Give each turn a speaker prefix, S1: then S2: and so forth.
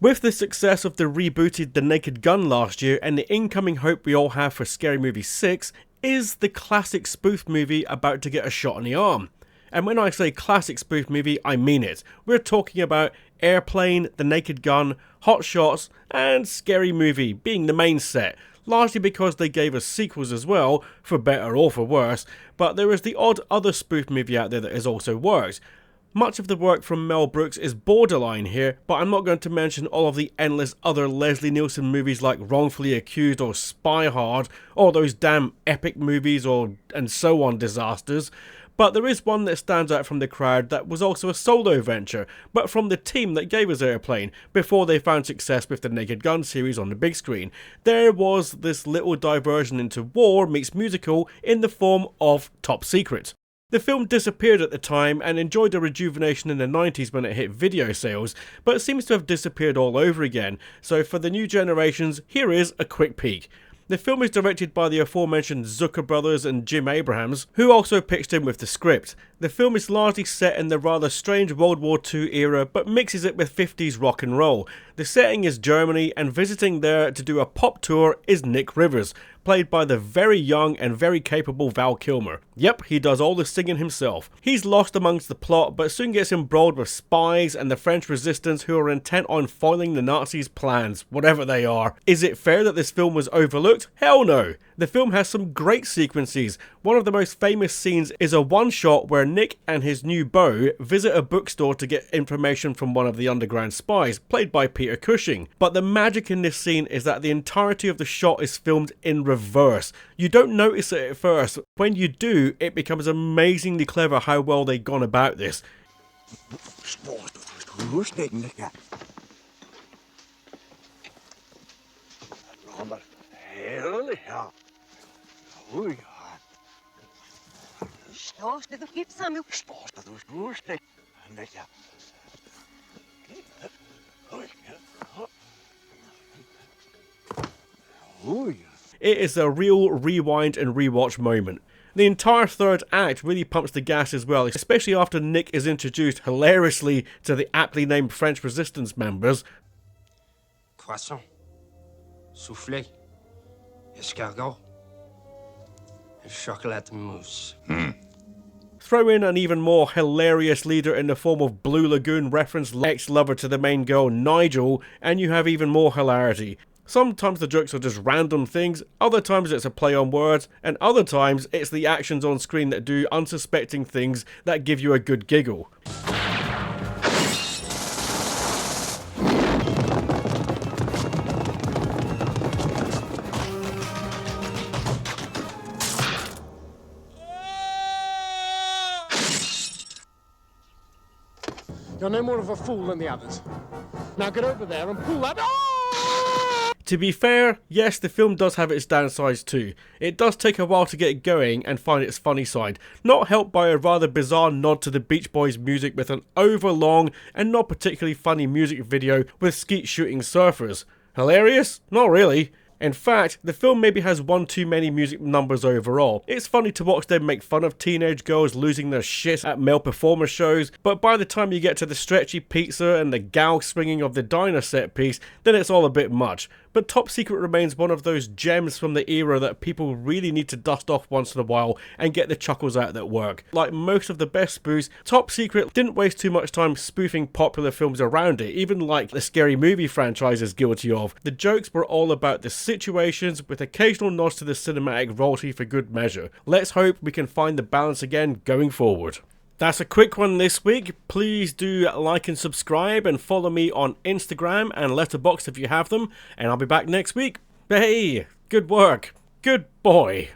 S1: With the success of the rebooted The Naked Gun last year and the incoming hope we all have for Scary Movie 6, is the classic spoof movie about to get a shot in the arm? And when I say classic spoof movie, I mean it. We're talking about Airplane, The Naked Gun, Hot Shots, and Scary Movie being the main set, largely because they gave us sequels as well, for better or for worse, but there is the odd other spoof movie out there that has also worked. Much of the work from Mel Brooks is borderline here, but I'm not going to mention all of the endless other Leslie Nielsen movies like Wrongfully Accused or Spy Hard, or those damn epic movies or and so on disasters. But there is one that stands out from the crowd that was also a solo venture, but from the team that gave us Airplane, before they found success with the Naked Gun series on the big screen. There was this little diversion into war meets musical in the form of Top Secret. The film disappeared at the time and enjoyed a rejuvenation in the 90s when it hit video sales, but it seems to have disappeared all over again, so for the new generations, here is a quick peek. The film is directed by the aforementioned Zucker brothers and Jim Abrahams, who also pitched in with the script. The film is largely set in the rather strange World War II era, but mixes it with 50s rock and roll. The setting is Germany, and visiting there to do a pop tour is Nick Rivers, played by the very young and very capable Val Kilmer. Yep, he does all the singing himself. He's lost amongst the plot, but soon gets embroiled with spies and the French resistance who are intent on foiling the Nazis' plans, whatever they are. Is it fair that this film was overlooked? Hell no! The film has some great sequences. One of the most famous scenes is a one-shot where Nick and his new beau visit a bookstore to get information from one of the underground spies, played by Peter Cushing. But the magic in this scene is that the entirety of the shot is filmed in reverse. You don't notice it at first. When you do, it becomes amazingly clever how well they've gone about this. It is a real rewind and rewatch moment. The entire third act really pumps the gas as well, especially after Nick is introduced hilariously to the aptly named French resistance members.
S2: Croissant, soufflé, escargot, and chocolat mousse.
S1: Throw in an even more hilarious leader in the form of Blue Lagoon reference ex-lover to the main girl Nigel, and you have even more hilarity. Sometimes the jokes are just random things, other times it's a play on words, and other times it's the actions on screen that do unsuspecting things that give you a good giggle.
S3: You're no more of a fool than the others. Now get over there and pull that.
S1: To be fair, yes, the film does have its downsides too. It does take a while to get going and find its funny side, not helped by a rather bizarre nod to the Beach Boys music with an overlong and not particularly funny music video with skeet shooting surfers. Hilarious? Not really. In fact, the film maybe has one too many music numbers overall. It's funny to watch them make fun of teenage girls losing their shit at male performer shows, but by the time you get to the stretchy pizza and the gal swinging of the diner set piece, then it's all a bit much. But Top Secret remains one of those gems from the era that people really need to dust off once in a while and get the chuckles out that work. Like most of the best spoofs, Top Secret didn't waste too much time spoofing popular films around it, even like the Scary Movie franchise is guilty of. The jokes were all about the situations, with occasional nods to the cinematic royalty for good measure. Let's hope we can find the balance again going forward. That's a quick one this week. Please do like and subscribe and follow me on Instagram and Letterboxd if you have them, and I'll be back next week. Hey, good work. Good boy.